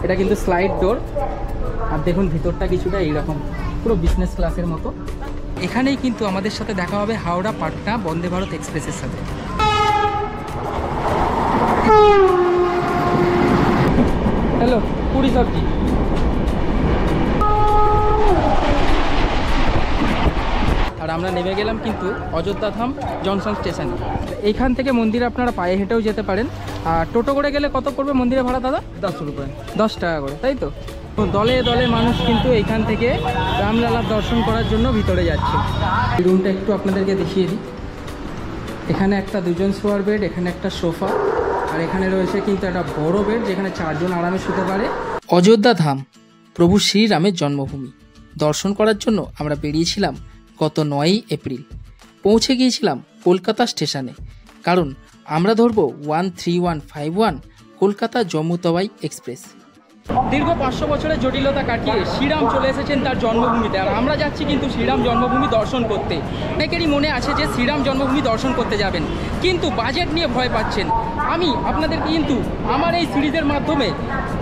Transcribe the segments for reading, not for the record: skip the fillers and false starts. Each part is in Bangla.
এটা কিন্তু স্লাইড ডোর। আর দেখুন ভিতরটা কিছুটা এইরকম, পুরো বিজনেস ক্লাসের মতো। এখানেই কিন্তু আমাদের সাথে দেখা হবে হাওড়া পাটনা বন্দে ভারত এক্সপ্রেসের সাথে। হ্যালো, পুরি সবজি। আর আমরা নেমে গেলাম কিন্তু অযোধ্যা ধাম জংশন স্টেশনে। এইখান থেকে মন্দিরে আপনারা পায়ে হেঁটেও যেতে পারেন। আর টোটো করে গেলে কত পড়বে মন্দিরে ভাড়া দাদা? 10 রুপিয়া, 10 টাকা করে, তাই তো? দলে দলে মানুষ কিন্তু এইখান থেকে রামলালার দর্শন করার জন্য ভিতরে যাচ্ছে। রুমটা একটু আপনাদেরকে দেখিয়ে দিই। এখানে একটা 2জন শোয়ার বেড, এখানে একটা সোফা, আর এখানে রয়েছে কিন্তু একটা বড় বেড যেখানে 4 জন আরামে শুতে পারে। অযোধ্যা ধাম প্রভু শ্রীরামের জন্মভূমি দর্শন করার জন্য আমরা বেরিয়েছিলাম গত 9ই এপ্রিল। পৌঁছে গিয়েছিলাম কলকাতা স্টেশনে, কারণ আমরা ধরবো 13151 কলকাতা জম্মু তাওয়াই এক্সপ্রেস। দীর্ঘ 500 বছরের জটিলতা কাটিয়ে শ্রীরাম চলে এসেছেন তার জন্মভূমিতে, আর আমরা যাচ্ছি কিন্তু শ্রীরাম জন্মভূমি দর্শন করতে। অনেকেরই মনে আছে যে শ্রীরাম জন্মভূমি দর্শন করতে যাবেন, কিন্তু বাজেট নিয়ে ভয় পাচ্ছেন। আমি আপনাদেরকে কিন্তু আমার এই সিরিজের মাধ্যমে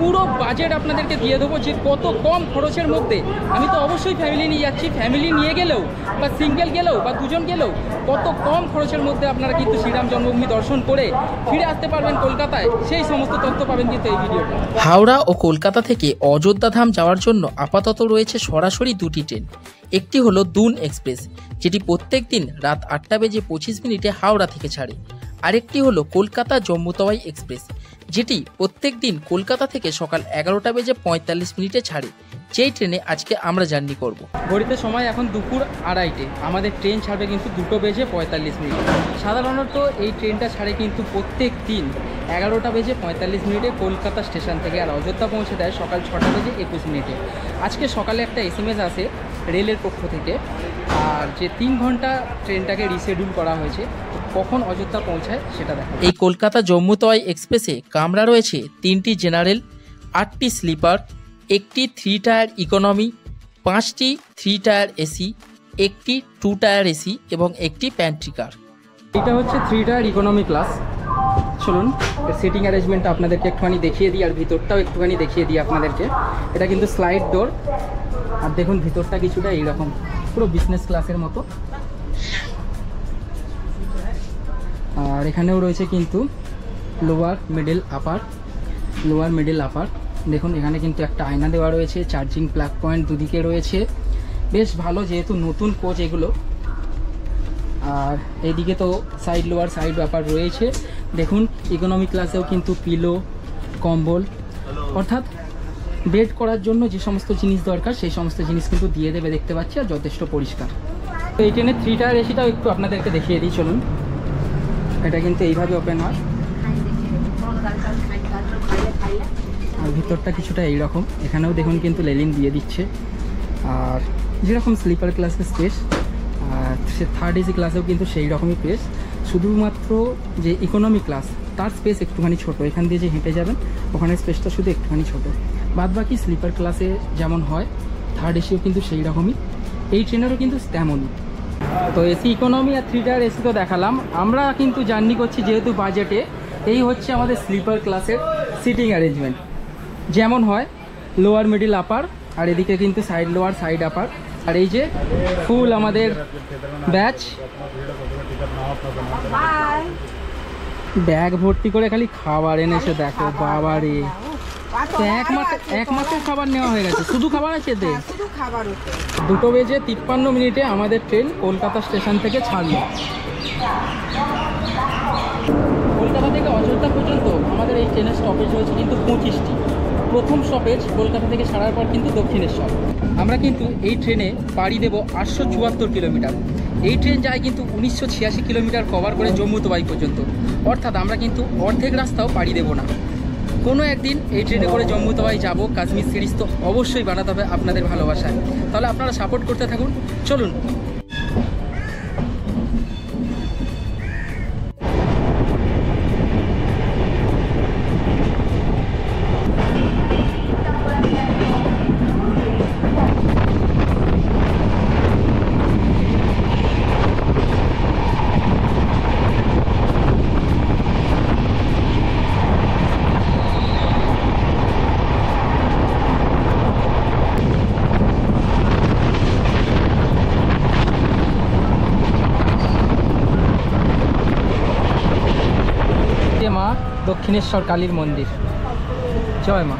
পুরো বাজেট আপনাদেরকে দিয়ে দেবো, যে কত কম খরচের মধ্যে। আমি তো অবশ্যই ফ্যামিলি নিয়ে যাচ্ছি, ফ্যামিলি নিয়ে গেলেও বা সিঙ্গেল গেলেও বা 2জন গেলেও কত কম খরচের মধ্যে আপনারা কিন্তু শ্রীরাম জন্মভূমি দর্শন করে ফিরে আসতে পারবেন কলকাতায়, সেই সমস্ত তথ্য পাবেন কিন্তু এই ভিডিওতে। হাওড়া ও কলকাতা থেকে অযোধ্যা ধাম যাওয়ার জন্য আপাতত রয়েছে সরাসরি 2টি ট্রেন। একটি হলো দুন এক্সপ্রেস, যেটি প্রত্যেক দিন রাত 8:25 হাওড়া থেকে ছাড়ে। আরেকটি হলো কলকাতা জম্মু তাওয়াই এক্সপ্রেস, যেটি প্রত্যেক দিন কলকাতা থেকে সকাল 11:45 ছাড়ে, যেই ট্রেনে আজকে আমরা জার্নি করব। ঘড়িতে সময় এখন দুপুর 2:30। আমাদের ট্রেন ছাড়বে কিন্তু 2:45। সাধারণত এই ট্রেনটা ছাড়ে কিন্তু প্রত্যেক দিন 11:45 কলকাতা স্টেশন থেকে, আর অযোধ্যা পৌঁছে দেয় সকাল 6:21। আজকে সকালে একটা SMS আসে রেলের পক্ষ থেকে, আর যে 3 ঘন্টা ট্রেনটাকে রিশেডিউল করা হয়েছে, কখন অযোধ্যা পৌঁছায় সেটা দেখা। এই কলকাতা জম্মু তাওয়াই এক্সপ্রেসে কামরা রয়েছে 3টি জেনারেল, 8টি স্লিপার, একটি 3 টায়ার ইকোনমি, 5টি 3 টায়ার এসি, একটি 2 টায়ার এসি এবং একটি প্যান্ট্রি কার। এটা হচ্ছে 3 টায়ার ইকোনমি ক্লাস। চলুন সিটিং অ্যারেঞ্জমেন্টটা আপনাদেরকে একটুখানি দেখিয়ে দিই, আর ভিতরটাও একটুখানি দেখিয়ে দিই আপনাদেরকে। এটা কিন্তু স্লাইড ডোর, আর দেখুন ভিতরটা কিছুটা এইরকম, পুরো বিজনেস ক্লাসের মতো। আর এখানেও রয়েছে কিন্তু লোয়ার মিডল আপার। দেখুন এখানে কিন্তু একটা আয়না দেওয়া রয়েছে, চার্জিং প্লাগ পয়েন্ট দুদিকে রয়েছে, বেশ ভালো, যেহেতু নতুন কোচ এগুলো। আর এইদিকে তো সাইড লোয়ার সাইড আপার রয়েছে। দেখুন ইকোনমি ক্লাসেও কিন্তু পিলো, কম্বল, অর্থাৎ বেড করার জন্য যে সমস্ত জিনিস দরকার সেই সমস্ত জিনিস কিন্তু দিয়ে দেবে, দেখতে পাচ্ছি, আর যথেষ্ট পরিষ্কার। তো এই ট্রেনের 3 টায়ার এসিটাও একটু আপনাদেরকে দেখিয়ে দিই, চলুন। এটা কিন্তু এইভাবে ওপেন হয়, আর ভিতরটা কিছুটা এইরকম। এখানেও দেখুন কিন্তু রেলিং দিয়ে দিচ্ছে, আর যেরকম স্লিপার ক্লাসের স্পেস, আর সে 3rd এসি ক্লাসেও কিন্তু সেই রকমই স্পেস। শুধুমাত্র যে ইকোনমি ক্লাস তার স্পেস একটুখানি ছোট, এখান দিয়ে যে হেঁটে যাবেন ওখানে স্পেসটা শুধু একটুখানি ছোট। বাদবাকি স্লিপার ক্লাসে যেমন হয় 3rd এসিও কিন্তু সেই রকমই, এই ট্রেনেরও কিন্তু তেমনই। তো এসি ইকোনমি আর 3 টায়ার এসি তো দেখালাম। আমরা কিন্তু জার্নি করছি যেহেতু বাজেটে। এই হচ্ছে আমাদের স্লিপার ক্লাসের সিটিং অ্যারেঞ্জমেন্ট, যেমন হয় লোয়ার মিডিল আপার, আর এদিকে কিন্তু সাইড লোয়ার সাইড আপার। আর এই যে ফুল আমাদের ব্যাচ, ব্যাগ ভর্তি করে খালি খাবার এনেছে, দেখো বাবারে। তো এক মাসের খাবার নেওয়া হয়ে গেছে, শুধু খাবার আছে এতে। 2:53 আমাদের ট্রেন কলকাতা স্টেশন থেকে ছাড়লো। কলকাতা থেকে অযোধ্যা পর্যন্ত আমাদের এই ট্রেনের স্টপেজ হয়েছে কিন্তু 25টি। প্রথম স্টপেজ কলকাতা থেকে ছাড়ার পর কিন্তু দক্ষিণেশ্বর। আমরা কিন্তু এই ট্রেনে পাড়ি দেব 874 কিলোমিটার। এই ট্রেন যায় কিন্তু 1986 কিলোমিটার কভার করে জম্মু তাওয়াই পর্যন্ত, অর্থাৎ আমরা কিন্তু অর্ধেক রাস্তাও পাড়ি দেব না। কোনো একদিন এই ট্রেনে করে জম্মু তাওয়াই যাব। কাশ্মীর সিরিজ তো অবশ্যই বানাতে হবে আপনাদের ভালোবাসায়, তাহলে আপনারা সাপোর্ট করতে থাকুন। চলুন। দক্ষিণেশ্বর কালীর মন্দির। জয় মা।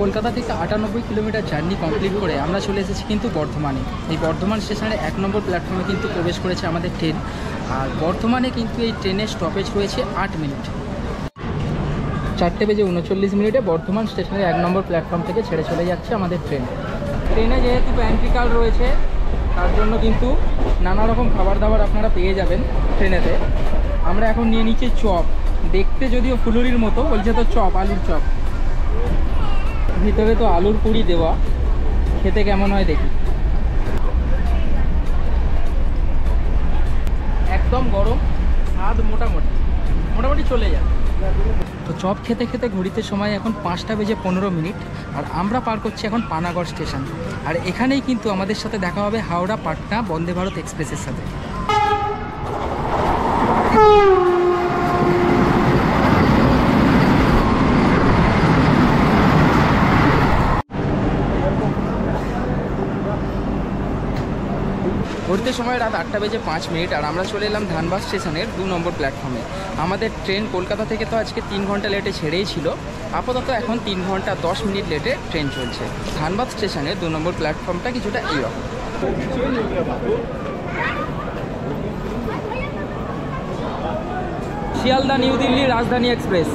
কলকাতা থেকে 98 কিলোমিটার জার্নি কমপ্লিট করে আমরা চলে এসেছি কিন্তু বর্ধমানে। এই বর্ধমান স্টেশনের 1 নম্বর প্ল্যাটফর্মে কিন্তু প্রবেশ করেছে আমাদের ট্রেন। আর বর্ধমানে কিন্তু এই ট্রেনের স্টপেজ রয়েছে 8 মিনিট। 4:39 বর্ধমান স্টেশনের 1 নম্বর প্ল্যাটফর্ম থেকে ছেড়ে চলে যাচ্ছে আমাদের ট্রেন। ট্রেনে যেহেতু প্যান্ট্রিকাল রয়েছে তার জন্য কিন্তু নানা রকম খাবার দাবার আপনারা পেয়ে যাবেন ট্রেনেতে। আমরা এখন নিয়ে নিচ্ছি চপ। দেখতে যদিও ফুলুরির মতো, বলছে তো চপ, আলুর চপ। ভিতরে তো আলুর পুরি দেওয়া, খেতে কেমন হয় দেখি। একদম গরম, স্বাদ মোটামুটি চলে যায়। তো চপ খেতে খেতে ঘড়িতে সময় এখন 5:15। আর আমরা পার করছি এখন পানাগড় স্টেশন। আর এখানেই কিন্তু আমাদের সাথে দেখা হবে হাওড়া পাটনা বন্দে ভারত এক্সপ্রেসের সাথে। ঘুরতে সময় রাত 8:05 আর আমরা চলে এলাম ধানবাদ স্টেশনের 2 নম্বর প্ল্যাটফর্মে। আমাদের ট্রেন কলকাতা থেকে তো আজকে 3 ঘন্টা লেটে ছেড়েই ছিল, আপাতত এখন 3 ঘন্টা 10 মিনিট লেটে ট্রেন চলছে। ধানবাদ স্টেশনের 2 নম্বর প্ল্যাটফর্মটা কিছুটা এইরকম। শিয়ালদা নিউ দিল্লি রাজধানী এক্সপ্রেস।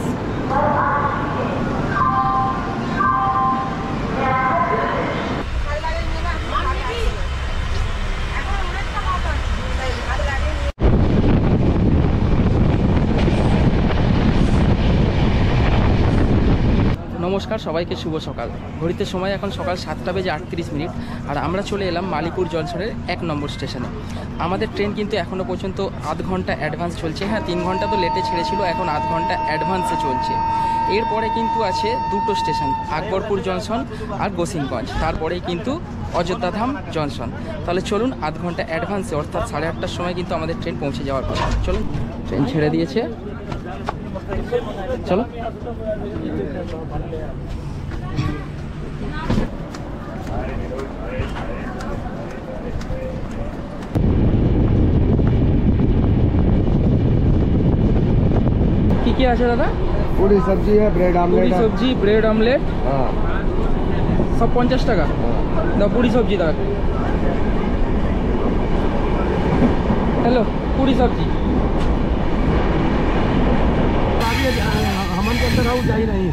নমস্কার সবাইকে, শুভ সকাল। ঘড়িতে সময় এখন সকাল 7:38 আর আমরা চলে এলাম মালিপুর জংশনের 1 নম্বর স্টেশনে। আমাদের ট্রেন কিন্তু এখনও পর্যন্ত আধ ঘন্টা অ্যাডভান্স চলছে। হ্যাঁ, 3 ঘন্টা তো লেটে ছেড়েছিল, এখন আধ ঘন্টা অ্যাডভান্সে চলছে। এরপরে কিন্তু আছে 2টো স্টেশন, আকবরপুর জংশন আর গোসিনগঞ্জ। তারপরেই কিন্তু অযোধ্যাধাম জংশন। তাহলে চলুন, আধ ঘন্টা অ্যাডভান্সে অর্থাৎ 8:30টার সময় কিন্তু আমাদের ট্রেন পৌঁছে যাওয়ার কথা। চলুন, ট্রেন ছেড়ে দিয়েছে, চলো। কি আছে দাদা? पूरी सब्जी है, ब्रेड आमलेट। पूरी सब्जी, ब्रेड आमलेट। हाँ, सब 50 টাকা। দাও पूरी सब्जी दादा। हेलो, पूरी सब्जी। हमन के अंदर आउट जा ही नहीं।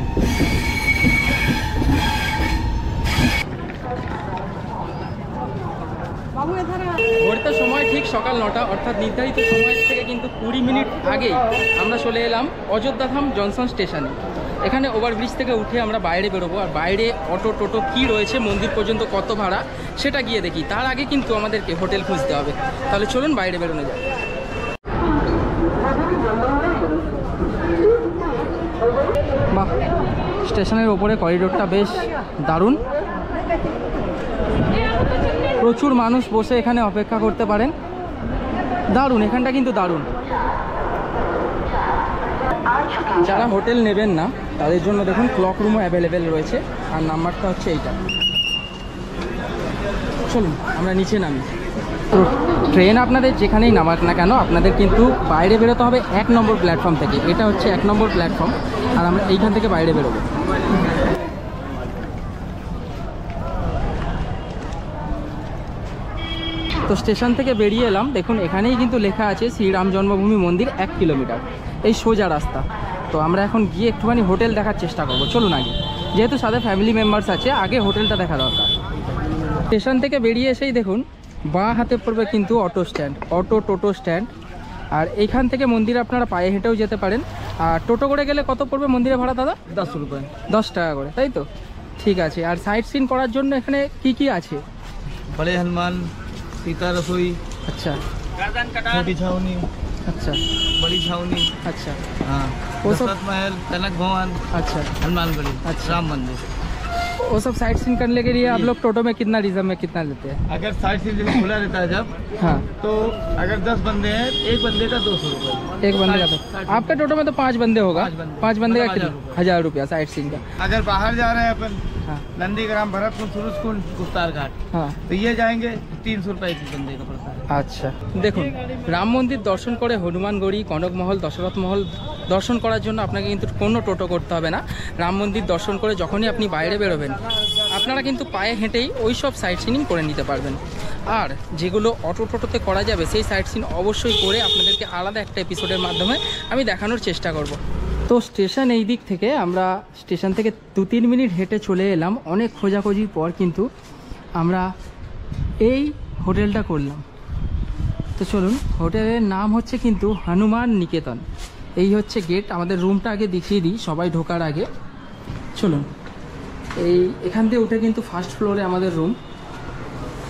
ঘড়িতে সময় ঠিক সকাল 9টা, অর্থাৎ নির্ধারিত সময় থেকে কিন্তু 20 মিনিট আগেই আমরা চলে এলাম অযোধ্যাধাম জংশন স্টেশনে। এখানে ওভারব্রিজ থেকে উঠে আমরা বাইরে বেরোবো। আর বাইরে অটো টোটো কী রয়েছে, মন্দির পর্যন্ত কত ভাড়া সেটা গিয়ে দেখি। তার আগে কিন্তু আমাদেরকে হোটেল খুঁজতে হবে। তাহলে চলুন বাইরে বেরোনো যায়। বাহ, স্টেশনের ওপরে করিডোরটা বেশ দারুণ। প্রচুর মানুষ বসে এখানে অপেক্ষা করতে পারেন। দারুণ, এখানটা কিন্তু দারুণ। যারা হোটেল নেবেন না তাদের জন্য দেখুন ক্লক রুমও অ্যাভেলেবেল রয়েছে। আর নাম্বারটা হচ্ছে এইটা। চলুন আমরা নিচে নামি। তো ট্রেন আপনাদের যেখানেই নামাক না কেন, আপনাদের কিন্তু বাইরে বেরোতে হবে 1 নম্বর প্ল্যাটফর্ম থেকে। এটা হচ্ছে 1 নম্বর প্ল্যাটফর্ম, আর আমরা এইখান থেকে বাইরে বেরোবো। তো স্টেশন থেকে বেরিয়ে এলাম, দেখুন এখানেই কিন্তু লেখা আছে শ্রীরাম জন্মভূমি মন্দির 1 কিলোমিটার, এই সোজা রাস্তা। তো আমরা এখন গিয়ে একটুখানি হোটেল দেখার চেষ্টা করবো। চলুন আগে, যেহেতু সাথে ফ্যামিলি মেম্বার্স আছে, আগে হোটেলটা দেখা দরকার। স্টেশন থেকে বেরিয়ে এসেই দেখুন বাঁ হাতে পড়বে কিন্তু অটো স্ট্যান্ড, টোটো স্ট্যান্ড। আর এইখান থেকে মন্দিরে আপনারা পায়ে হেঁটেও যেতে পারেন। আর টোটো করে গেলে কত পড়বে মন্দিরে ভাড়া দাদা? 10 रुपये। 10 টাকা করে, তাই তো? ঠিক আছে। আর সাইট সিন করার জন্য এখানে কি কি আছে? बड़े हनुमान, सीता रसोई, अच्छा, छोटी छावनी, अच्छा बड़ी छावनी, अच्छा हाँ, वो सब- दशरथ महल, कनक भवन, अच्छा हनुमानगढ़ी, अच्छा। राम मंदिर। वो सब साइट सीन करने के लिए आप लोग टोटो में कितना रिजर्व में कितना लेते हैं? अगर साइड से जब खुला रहता है जब, हाँ तो अगर 10 बंदे हैं, एक बंदे का 200 रुपये। एक बंदे का तो आपके टोटो में तो 5 बंदे होगा, 5 बंदे का मतलब कितना? 1000 रुपया साइट सीन का। अगर बाहर जा रहे हैं अपन, हाँ नंदीग्राम, भरतपुर, सूरजकुंड, गुप्तार घाट, हाँ तो ये जाएंगे 300 रुपये एक बंदे का पड़ता है। আচ্ছা দেখুন, রাম মন্দির দর্শন করে হনুমানগড়ি, কনকমহল, দশরথ মহল দর্শন করার জন্য আপনাকে কিন্তু কোনো টোটো করতে হবে না। রাম মন্দির দর্শন করে যখনই আপনি বাইরে বেরোবেন, আপনারা কিন্তু পায়ে হেঁটেই ওই সব সাইট সিনিং করে নিতে পারবেন। আর যেগুলো অটো টোটোতে করা যাবে সেই সাইট সিন অবশ্যই করে আপনাদেরকে আলাদা একটা এপিসোডের মাধ্যমে আমি দেখানোর চেষ্টা করব। তো স্টেশন এই দিক থেকে, আমরা স্টেশন থেকে 2-3 মিনিট হেঁটে চলে এলাম। অনেক খোঁজাখুঁজির পর কিন্তু আমরা এই হোটেলটা করলাম। তো চলুন, হোটেলের নাম হচ্ছে কিন্তু হনুমান নিকেতন। এই হচ্ছে গেট। আমাদের রুমটা আগে দেখিয়ে দিই সবাই ঢোকার আগে। চলুন, এখান থেকে উঠে কিন্তু ফার্স্ট ফ্লোরে আমাদের রুম।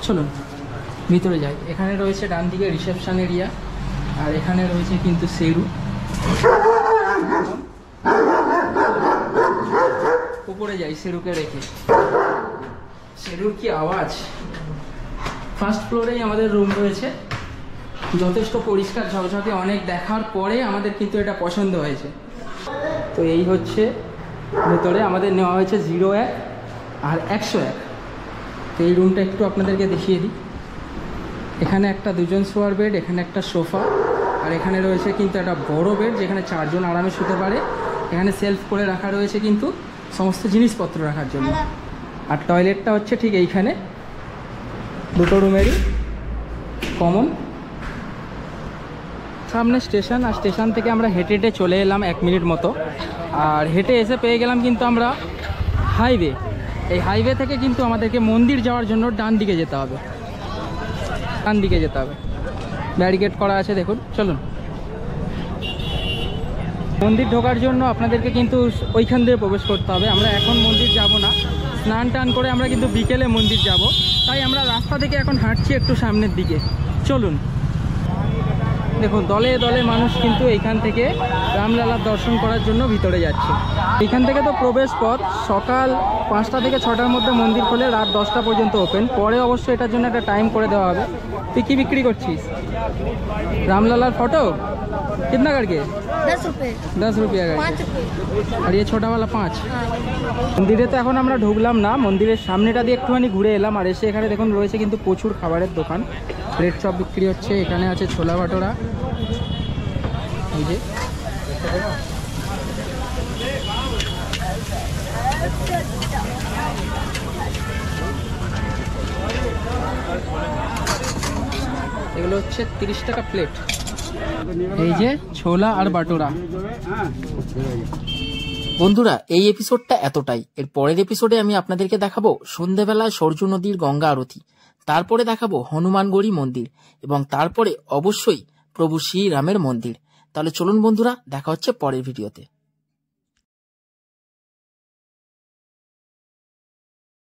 চলুন ভিতরে যাই। এখানে রয়েছে ডান দিকে রিসেপশন এরিয়া, আর এখানে রয়েছে কিন্তু সেরু। উপরে যাই সেরুকে রেখে। সেরুর কি আওয়াজ! ফার্স্ট ফ্লোরেই আমাদের রুম রয়েছে, যথেষ্ট পরিষ্কার ঝকঝকে। অনেক দেখার পরে আমাদের কিন্তু এটা পছন্দ হয়েছে। তো এই হচ্ছে ভেতরে আমাদের নেওয়া হয়েছে 01 আর 101। তো এই রুমটা একটু আপনাদেরকে দেখিয়ে দিই। এখানে একটা 2জন শোয়ার বেড, এখানে একটা সোফা, আর এখানে রয়েছে কিন্তু একটা বড় বেড যেখানে 4 জন আরামে শুতে পারে। এখানে সেলফ করে রাখা রয়েছে কিন্তু সমস্ত জিনিসপত্র রাখার জন্য। আর টয়লেটটা হচ্ছে ঠিক এইখানে, দুটো রুমেরই কমন। সামনে স্টেশন, আর স্টেশন থেকে আমরা হেঁটে হেঁটে চলে এলাম 1 মিনিট মতো। আর হেঁটে এসে পেয়ে গেলাম কিন্তু আমরা হাইওয়ে। এই হাইওয়ে থেকে কিন্তু আমাদেরকে মন্দির যাওয়ার জন্য ডান দিকে যেতে হবে, ডান দিকে যেতে হবে। ব্যারিকেড করা আছে দেখুন। চলুন, মন্দির ঢোকার জন্য আপনাদেরকে কিন্তু ওইখান দিয়ে প্রবেশ করতে হবে। আমরা এখন মন্দির যাব না, স্নান টান করে আমরা কিন্তু বিকেলে মন্দির যাব। তাই আমরা রাস্তা থেকে এখন হাঁটছি একটু সামনের দিকে। চলুন, দেখুন দলে দলে মানুষ কিন্তু এইখান থেকে রামলালার দর্শন করার জন্য ভিতরে যাচ্ছে। এইখান থেকে তো প্রবেশ পথ। সকাল 5টা থেকে 6টার মধ্যে মন্দির খোলে, রাত 10টা পর্যন্ত ওপেন। পরে অবশ্যই এটার জন্য একটা টাইম করে দেওয়া হবে। তুই কি বিক্রি করছিস? रामलालार फोटो कितना करके? 10 रुपए 10 रुपया करके। 5 रुपए और ये छोटा वाला 5। हाँ। মন্দিরে তো এখন আমরা ঢুকলাম না, মন্দিরের সামনেটা দিয়ে একটুখানি ঘুরে এলাম। আর এসে এখানে দেখুন রয়েছে কিন্তু প্রচুর খাবারের দোকান, ব্রেড চপ বিক্রি হচ্ছে। এখানে আছে ছোলা ভাটোরা, এই যে এগুলো হচ্ছে 30 টাকা প্লেট। এই যে ছোলা আর বাটোরা। বন্ধুরা, এই এপিসোডটা এতটাই। এর পরের এপিসোডে আমি আপনাদেরকে দেখাবো সন্ধ্যেবেলায় সরজু নদীর গঙ্গা আরতি, তারপরে দেখাবো হনুমানগড়ি মন্দির, এবং তারপরে অবশ্যই প্রভু শ্রীরামের মন্দির। তাহলে চলুন বন্ধুরা, দেখা হচ্ছে পরের ভিডিওতে।